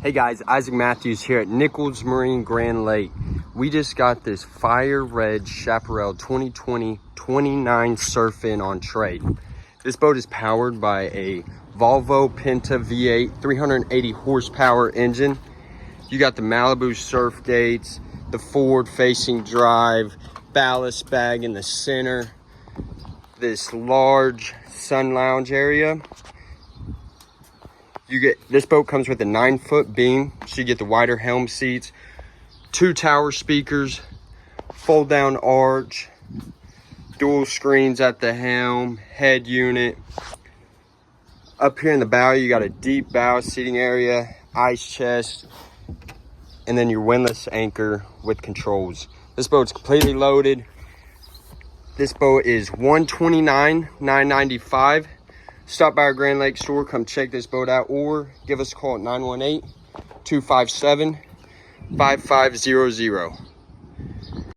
Hey guys, Isaac Matthews here at Nichols Marine Grand Lake. We just got this fire red Chaparral 2020 29 Surf In on trade. This boat is powered by a Volvo V8 380 horsepower engine. You got the Malibu Surf Gates, the forward facing drive, ballast bag in the center, this large sun lounge area. This boat comes with a 9-foot beam, so you get the wider Helm seats, 2 tower speakers, fold down arch, dual screens at the helm, head unit. Up here in the bow, you got a deep bow seating area, ice chest, and then your windlass anchor with controls. This boat's completely loaded. This boat is $129,995. Stop by our Grand Lake store, come check this boat out, or give us a call at 918-257-5500.